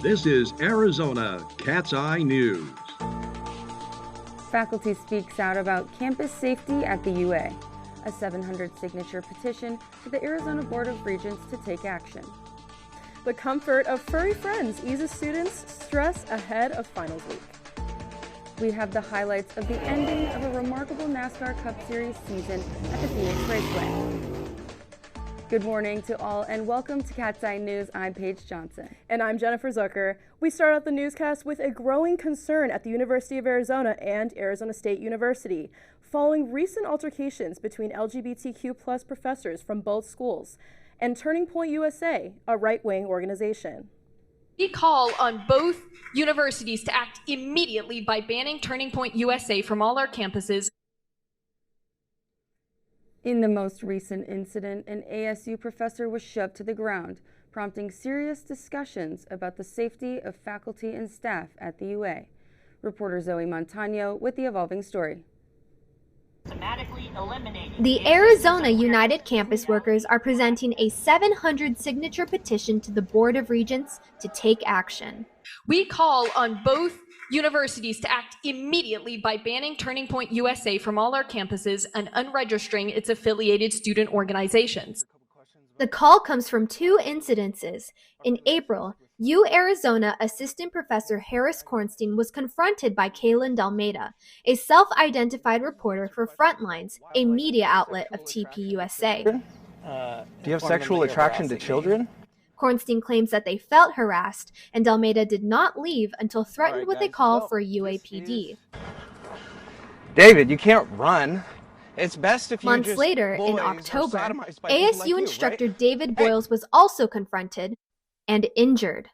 This is Arizona Cat's Eye News. Faculty speaks out about campus safety at the UA. A 700-signature petition to the Arizona Board of Regents to take action. The comfort of furry friends eases students' stress ahead of finals week. We have the highlights of the ending of a remarkable NASCAR Cup Series season at the Phoenix Raceway. Good morning to all and welcome to Cat's Eye News. I'm Paige Johnson. And I'm Jennifer Zucker. We start out the newscast with a growing concern at the University of Arizona and Arizona State University following recent altercations between LGBTQ+ professors from both schools and Turning Point USA, a right-wing organization. We call on both universities to act immediately by banning Turning Point USA from all our campuses. In the most recent incident, an ASU professor was shoved to the ground, prompting serious discussions about the safety of faculty and staff at the UA. Reporter Zoe Montano with the evolving story. The Arizona United Campus Workers are presenting a 700-signature petition to the Board of Regents to take action. We call on both universities to act immediately by banning Turning Point USA from all our campuses and unregistering its affiliated student organizations. The call comes from two incidences. In April, Arizona Assistant Professor Harris Kornstein was confronted by Kaylin Dalmeda, a self-identified reporter for Frontlines, a media outlet of TPUSA. Do you have sexual attraction to children? Kornstein claims that they felt harassed, and Dalmeda did not leave until threatened with a call for UAPD. David, you can't run. It's best if you Months just later, in bullies or October, sodomized by people ASU like you, instructor right? David Boyles was also confronted and injured.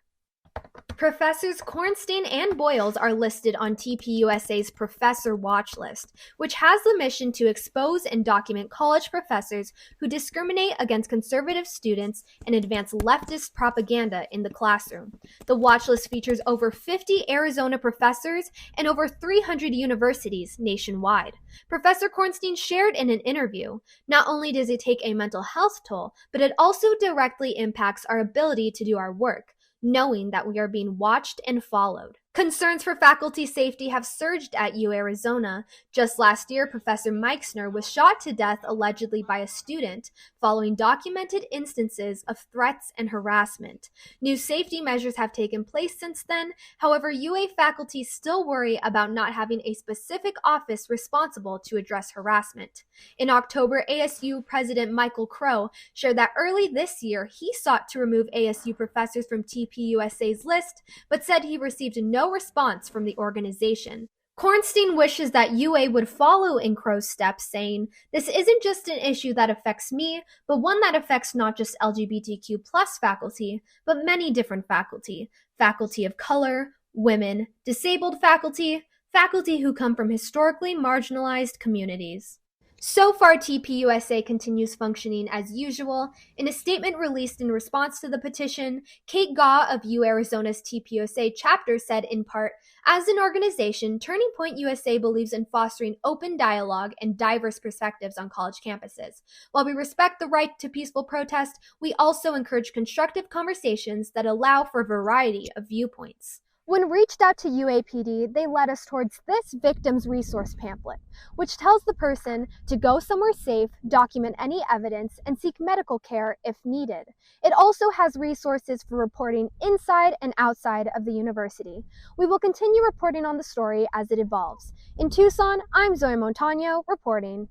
Professors Kornstein and Boyles are listed on TPUSA's Professor Watch List, which has the mission to expose and document college professors who discriminate against conservative students and advance leftist propaganda in the classroom. The watch list features over 50 Arizona professors and over 300 universities nationwide. Professor Kornstein shared in an interview, "Not only does it take a mental health toll, but it also directly impacts our ability to do our work, knowing that we are being watched and followed." Concerns for faculty safety have surged at Arizona. Just last year, Professor Meixner was shot to death allegedly by a student following documented instances of threats and harassment. New safety measures have taken place since then. However, UA faculty still worry about not having a specific office responsible to address harassment. In October, ASU President Michael Crow shared that early this year he sought to remove ASU professors from TPUSA's list, but said he received no response from the organization. Kornstein wishes that UA would follow in Crow's steps, saying, "This isn't just an issue that affects me, but one that affects not just LGBTQ+ faculty, but many different faculty. Faculty of color, women, disabled faculty, faculty who come from historically marginalized communities." So far, TPUSA continues functioning as usual. In a statement released in response to the petition, Kate Gaw of Arizona's TPUSA chapter said in part, "As an organization, Turning Point USA believes in fostering open dialogue and diverse perspectives on college campuses. While we respect the right to peaceful protest, we also encourage constructive conversations that allow for a variety of viewpoints." When reached out to UAPD, they led us towards this victim's resource pamphlet, which tells the person to go somewhere safe, document any evidence, and seek medical care if needed. It also has resources for reporting inside and outside of the university. We will continue reporting on the story as it evolves. In Tucson, I'm Zoe Montano reporting.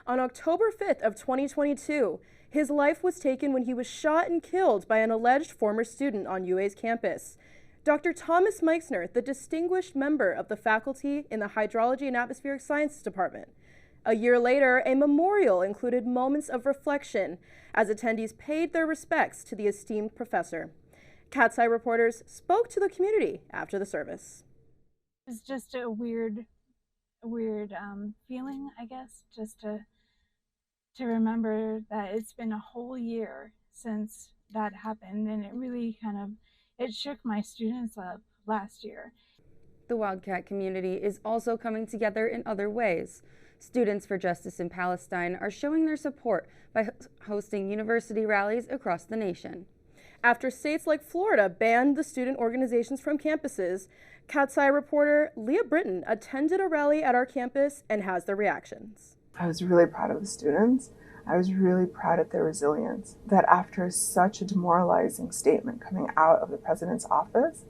On October 5th of 2022, his life was taken when he was shot and killed by an alleged former student on UA's campus. Dr. Thomas Meixner, the distinguished member of the faculty in the Hydrology and Atmospheric Sciences Department. A year later, a memorial included moments of reflection as attendees paid their respects to the esteemed professor. Cat's Eye reporters spoke to the community after the service. It's just a weird feeling, I guess, just to remember that it's been a whole year since that happened, and it really it shook my students up last year. The Wildcat community is also coming together in other ways. Students for Justice in Palestine are showing their support by hosting university rallies across the nation. after states like Florida banned the student organizations from campuses. Cat's Eye reporter Leah Britton attended a rally at our campus and has the reactions. I was really proud of the students. I was really proud of their resilience, that after such a demoralizing statement coming out of the president's office,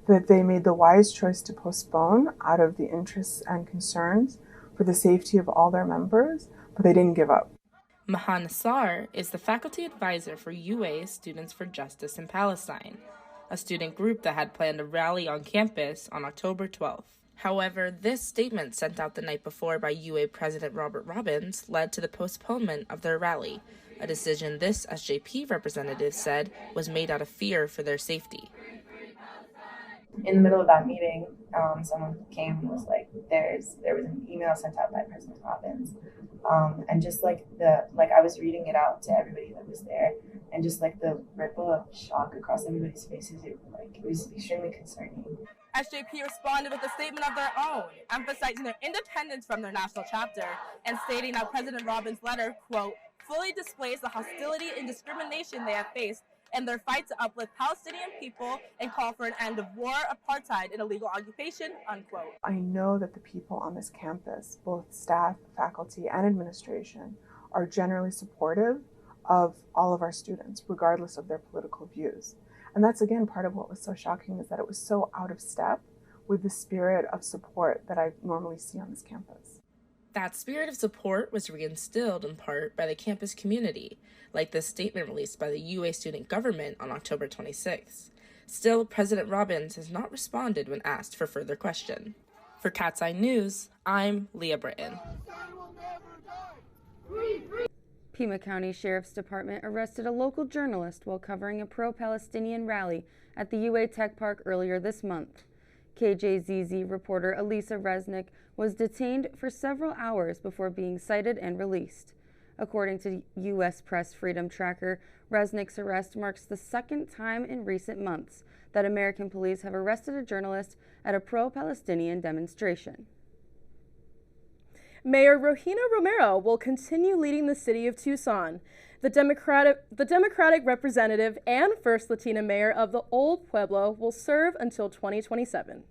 that they made the wise choice to postpone out of the interests and concerns for the safety of all their members, but they didn't give up. Mahan Nassar is the faculty advisor for UA Students for Justice in Palestine, a student group that had planned a rally on campus on October 12th. However, this statement sent out the night before by UA President Robert Robbins led to the postponement of their rally, a decision this SJP representative said was made out of fear for their safety. In the middle of that meeting, someone came and was like, there was an email sent out by President Robbins. And just I was reading it out to everybody that was there, and just like the ripple of shock across everybody's faces, it was extremely concerning. SJP responded with a statement of their own, emphasizing their independence from their national chapter and stating that President Robbins' letter, quote, fully displays the hostility and discrimination they have faced and their fight to uplift Palestinian people and call for an end of war, apartheid, and illegal occupation, unquote. I know that the people on this campus, both staff, faculty, and administration, are generally supportive of all of our students, regardless of their political views. And that's, again, part of what was so shocking, is that it was so out of step with the spirit of support that I normally see on this campus. That spirit of support was reinstilled in part by the campus community, like this statement released by the UA student government on October 26th. Still, President Robbins has not responded when asked for further question. For Cat's Eye News, I'm Leah Britton. Pima County Sheriff's Department arrested a local journalist while covering a pro-Palestinian rally at the UA Tech Park earlier this month. KJZZ reporter Elisa Resnick was detained for several hours before being cited and released. According to U.S. Press Freedom Tracker, Resnick's arrest marks the second time in recent months that American police have arrested a journalist at a pro-Palestinian demonstration. Mayor Rohina Romero will continue leading the city of Tucson. The Democratic representative and first Latina mayor of the Old Pueblo will serve until 2027.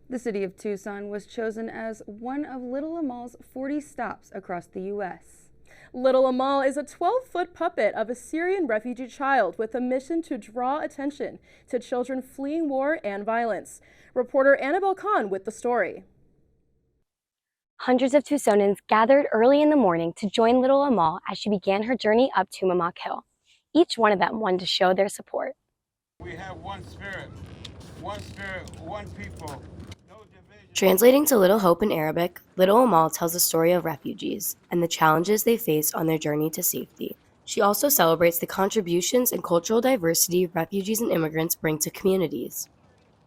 The city of Tucson was chosen as one of Little Amal's 40 stops across the U.S. Little Amal is a 12-foot puppet of a Syrian refugee child with a mission to draw attention to children fleeing war and violence. Reporter Annabelle Kahn with the story. Hundreds of Tucsonans gathered early in the morning to join Little Amal as she began her journey up Tumamoc Hill. Each one of them wanted to show their support. We have one spirit, one people. Translating to Little Hope in Arabic, Little Amal tells the story of refugees and the challenges they face on their journey to safety. She also celebrates the contributions and cultural diversity refugees and immigrants bring to communities.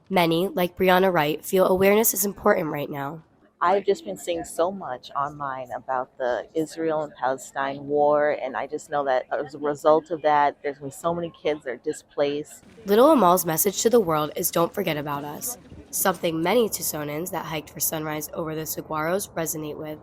Many, like Brianna Wright, feel awareness is important right now. I've just been seeing so much online about the Israel and Palestine war, and I just know that as a result of that, there's been so many kids that are displaced. Little Amal's message to the world is don't forget about us, something many Tucsonans that hiked for sunrise over the saguaros resonate with.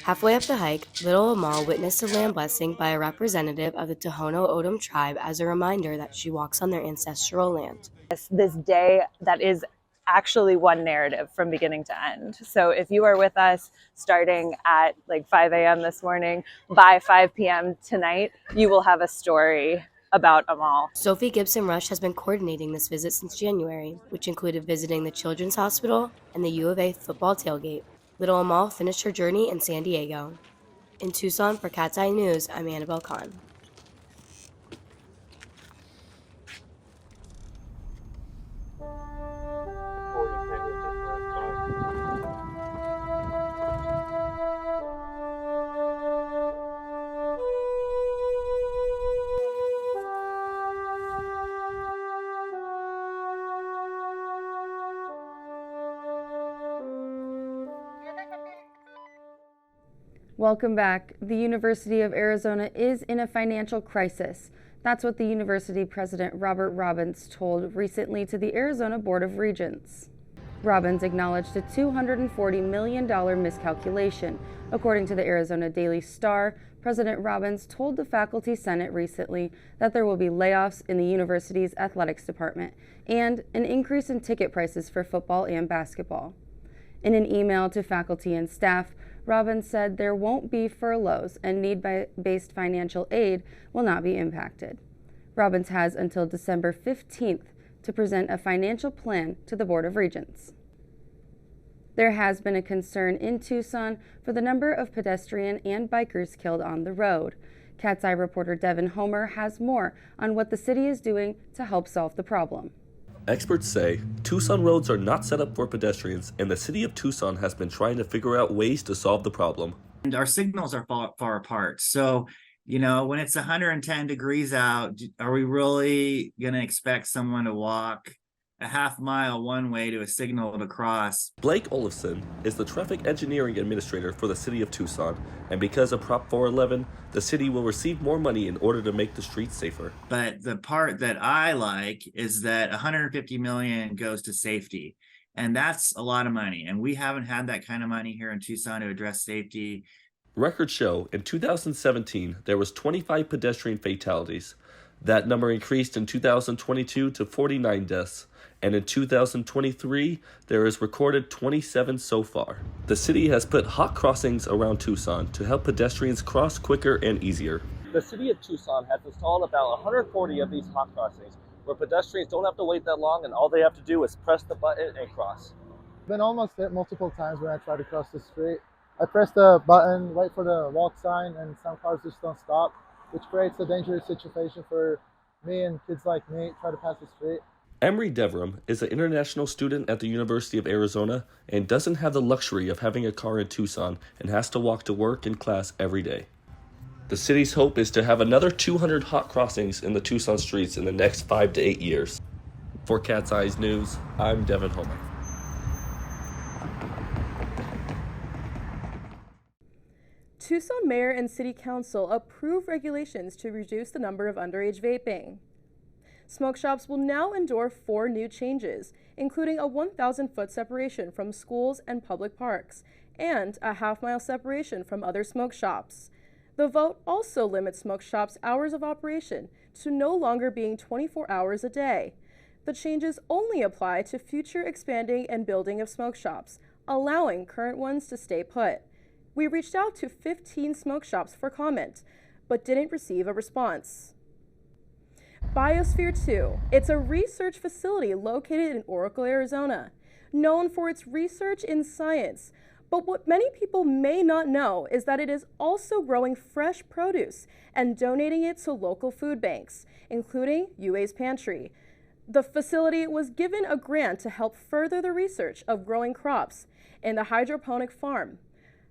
Halfway up the hike, Little Amal witnessed a land blessing by a representative of the Tohono O'odham tribe as a reminder that she walks on their ancestral land. This day that is actually one narrative from beginning to end. So if you are with us starting at like 5 a.m. this morning, by 5 p.m. tonight, you will have a story about Amal. Sophie Gibson Rush has been coordinating this visit since January, which included visiting the Children's Hospital and the U of A football tailgate. Little Amal finished her journey in San Diego. In Tucson, for Cat's Eye News, I'm Annabelle Kahn. Welcome back. The University of Arizona is in a financial crisis. That's what the university president Robert Robbins told recently to the Arizona Board of Regents. Robbins acknowledged a $240 million miscalculation. According to the Arizona Daily Star, President Robbins told the Faculty Senate recently that there will be layoffs in the university's athletics department and an increase in ticket prices for football and basketball. In an email to faculty and staff, Robbins said there won't be furloughs and need-based financial aid will not be impacted. Robbins has until December 15th to present a financial plan to the Board of Regents. There has been a concern in Tucson for the number of pedestrian and bikers killed on the road. Cat's Eye reporter Devin Homer has more on what the city is doing to help solve the problem. Experts say Tucson roads are not set up for pedestrians, and the city of Tucson has been trying to figure out ways to solve the problem. And our signals are far apart. So, when it's 110 degrees out, are we really going to expect someone to walk a half mile one way to a signal to cross? Blake Olafson is the traffic engineering administrator for the city of Tucson, and because of Prop 411, the city will receive more money in order to make the streets safer. But the part that I like is that 150 million goes to safety, and that's a lot of money, and we haven't had that kind of money here in Tucson to address safety. Records show in 2017 there was 25 pedestrian fatalities. That number increased in 2022 to 49 deaths, and in 2023 there is recorded 27 so far. The city has put hot crossings around Tucson to help pedestrians cross quicker and easier. The city of Tucson has installed about 140 of these hot crossings where pedestrians don't have to wait that long and all they have to do is press the button and cross. I've been almost hit multiple times when I try to cross the street. I press the button, wait for the walk sign, and some cars just don't stop, which creates a dangerous situation for me and kids like me try to pass the street. Emery Devram is an international student at the University of Arizona and doesn't have the luxury of having a car in Tucson and has to walk to work and class every day. The city's hope is to have another 200 hot crossings in the Tucson streets in the next 5 to 8 years. For Cat's Eyes News, I'm Devin Homer. Tucson Mayor and City Council approve regulations to reduce the number of underage vaping. Smoke shops will now endure 4 new changes, including a 1,000-foot separation from schools and public parks, and a half-mile separation from other smoke shops. The vote also limits smoke shops' hours of operation to no longer being 24 hours a day. The changes only apply to future expanding and building of smoke shops, allowing current ones to stay put. We reached out to 15 smoke shops for comment, but didn't receive a response. Biosphere II. It's a research facility located in Oracle, Arizona, known for its research in science. But what many people may not know is that it is also growing fresh produce and donating it to local food banks, including UA's Pantry. The facility was given a grant to help further the research of growing crops in the hydroponic farm.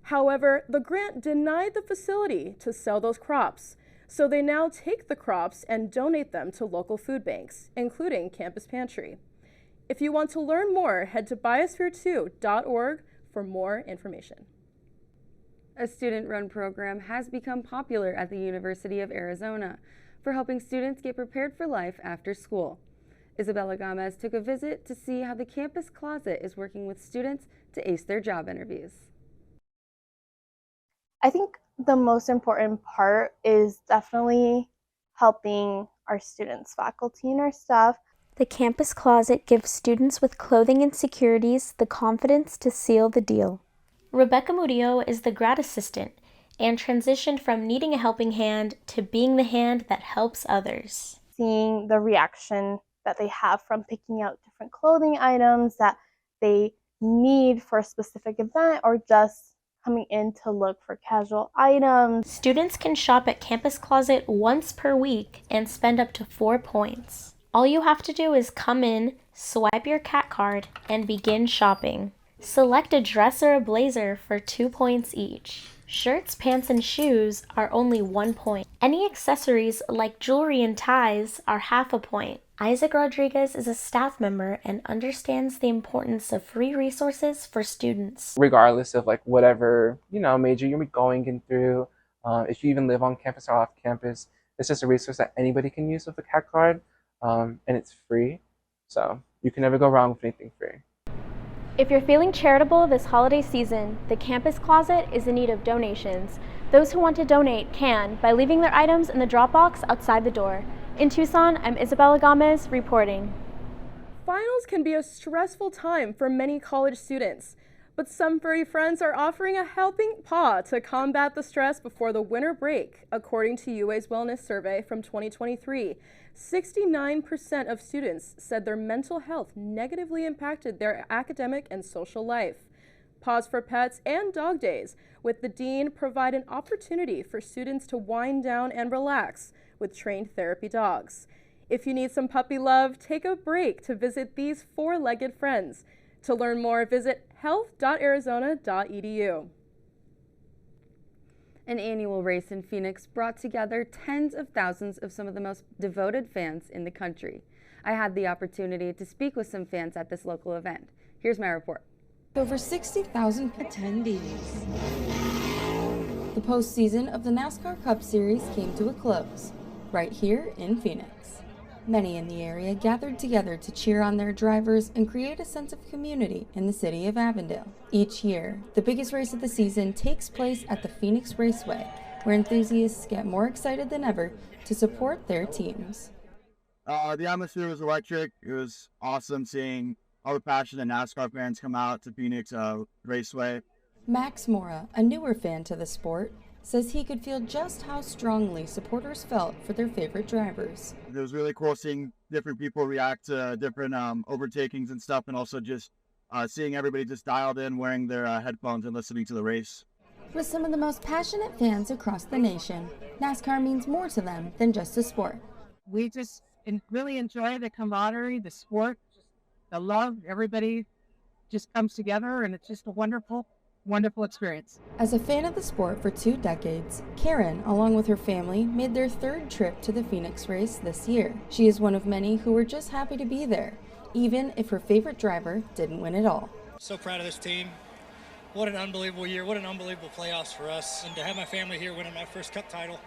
However, the grant denied the facility to sell those crops, so they now take the crops and donate them to local food banks, including Campus Pantry. If you want to learn more, head to biosphere2.org for more information. A student-run program has become popular at the University of Arizona for helping students get prepared for life after school. Isabella Gomez took a visit to see how the campus closet is working with students to ace their job interviews. I think the most important part is definitely helping our students, faculty, and our staff. The campus closet gives students with clothing insecurities the confidence to seal the deal. Rebecca Murillo is the grad assistant and transitioned from needing a helping hand to being the hand that helps others. Seeing the reaction that they have from picking out different clothing items that they need for a specific event or just coming in to look for casual items. Students can shop at Campus Closet once per week and spend up to 4 points. All you have to do is come in, swipe your cat card, and begin shopping. Select a dress or a blazer for 2 points each. Shirts, pants, and shoes are only 1 point. Any accessories like jewelry and ties are half a point. Isaac Rodriguez is a staff member and understands the importance of free resources for students. Regardless of whatever, major you're going through, if you even live on campus or off campus, it's just a resource that anybody can use with a CAT card, and it's free. So you can never go wrong with anything free. If you're feeling charitable this holiday season, the Campus Closet is in need of donations. Those who want to donate can by leaving their items in the drop box outside the door. In Tucson, I'm Isabella Gomez reporting. Finals can be a stressful time for many college students, but some furry friends are offering a helping paw to combat the stress before the winter break. According to UA's Wellness Survey from 2023, 69% of students said their mental health negatively impacted their academic and social life. Paws for Pets and Dog Days with the Dean provide an opportunity for students to wind down and relax with trained therapy dogs. If you need some puppy love, take a break to visit these four-legged friends. To learn more, visit health.arizona.edu. An annual race in Phoenix brought together tens of thousands of some of the most devoted fans in the country. I had the opportunity to speak with some fans at this local event. Here's my report. Over 60,000 attendees. The postseason of the NASCAR Cup Series came to a close, right here in Phoenix. Many in the area gathered together to cheer on their drivers and create a sense of community in the city of Avondale. Each year, the biggest race of the season takes place at the Phoenix Raceway, where enthusiasts get more excited than ever to support their teams. The atmosphere was electric. It was awesome seeing all the passionate NASCAR fans come out to Phoenix Raceway. Max Mora, a newer fan to the sport, says he could feel just how strongly supporters felt for their favorite drivers. It was really cool seeing different people react to different overtakings and stuff, and also just seeing everybody just dialed in, wearing their headphones and listening to the race. With some of the most passionate fans across the nation, NASCAR means more to them than just a sport. We just really enjoy the camaraderie, the sport, the love. Everybody just comes together, and it's just a wonderful experience. As a fan of the sport for 2 decades, Karen, along with her family, made their 3rd trip to the Phoenix race this year. She is one of many who were just happy to be there, even if her favorite driver didn't win at all. So proud of this team. What an unbelievable year. What an unbelievable playoffs for us. And to have my family here winning my first Cup title,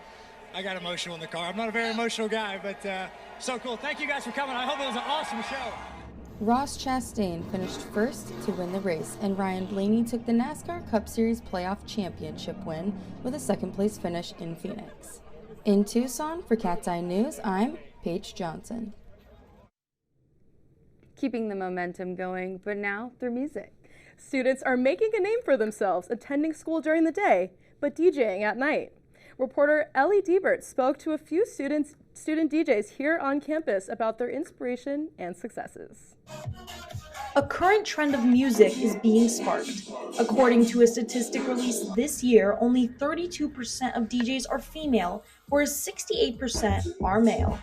I got emotional in the car. I'm not a very emotional guy, but so cool. Thank you guys for coming. I hope it was an awesome show. Ross Chastain finished first to win the race, and Ryan Blaney took the NASCAR Cup Series Playoff Championship win with a 2nd place finish in Phoenix. In Tucson, for Cat's Eye News, I'm Paige Johnson. Keeping the momentum going, but now through music. Students are making a name for themselves attending school during the day, but DJing at night. Reporter Ellie Diebert spoke to a few student DJs here on campus about their inspiration and successes. A current trend of music is being sparked. According to a statistic released this year, only 32% of DJs are female, whereas 68% are male.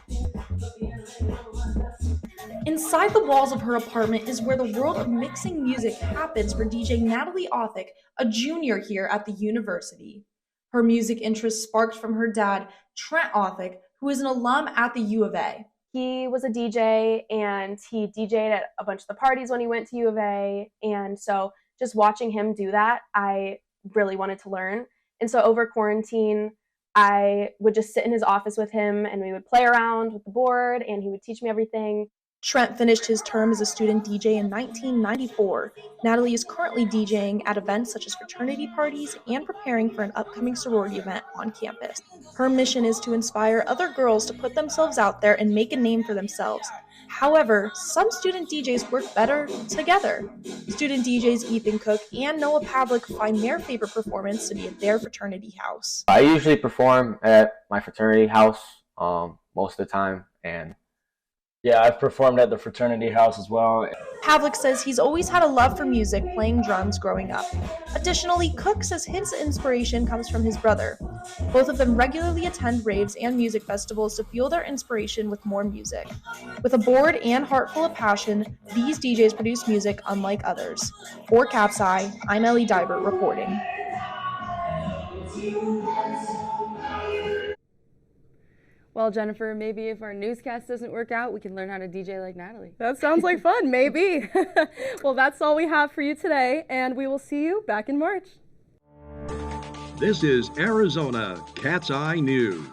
Inside the walls of her apartment is where the world of mixing music happens for DJ Natalie Othick, a junior here at the university. Her music interest sparked from her dad, Trent Othick, who is an alum at the U of A. He was a DJ, and he DJ'd at a bunch of the parties when he went to U of A, and so just watching him do that, I really wanted to learn. And so over quarantine, I would just sit in his office with him, and we would play around with the board, and he would teach me everything. Trent finished his term as a student DJ in 1994. Natalie is currently DJing at events such as fraternity parties and preparing for an upcoming sorority event on campus. Her mission is to inspire other girls to put themselves out there and make a name for themselves. However, some student DJs work better together. Student DJs Ethan Cook and Noah Pavlik find their favorite performance to be at their fraternity house. I usually perform at my fraternity house most of the time, and yeah, I've performed at the fraternity house as well. Pavlik says he's always had a love for music, playing drums growing up. Additionally, Cook says his inspiration comes from his brother. Both of them regularly attend raves and music festivals to fuel their inspiration with more music. With a board and heart full of passion, these DJs produce music unlike others. For Cat's Eye, I'm Ellie Diebert reporting. Well, Jennifer, maybe if our newscast doesn't work out, we can learn how to DJ like Natalie. That sounds like fun, maybe. Well, that's all we have for you today, and we will see you back in March. This is Arizona Cat's Eye News.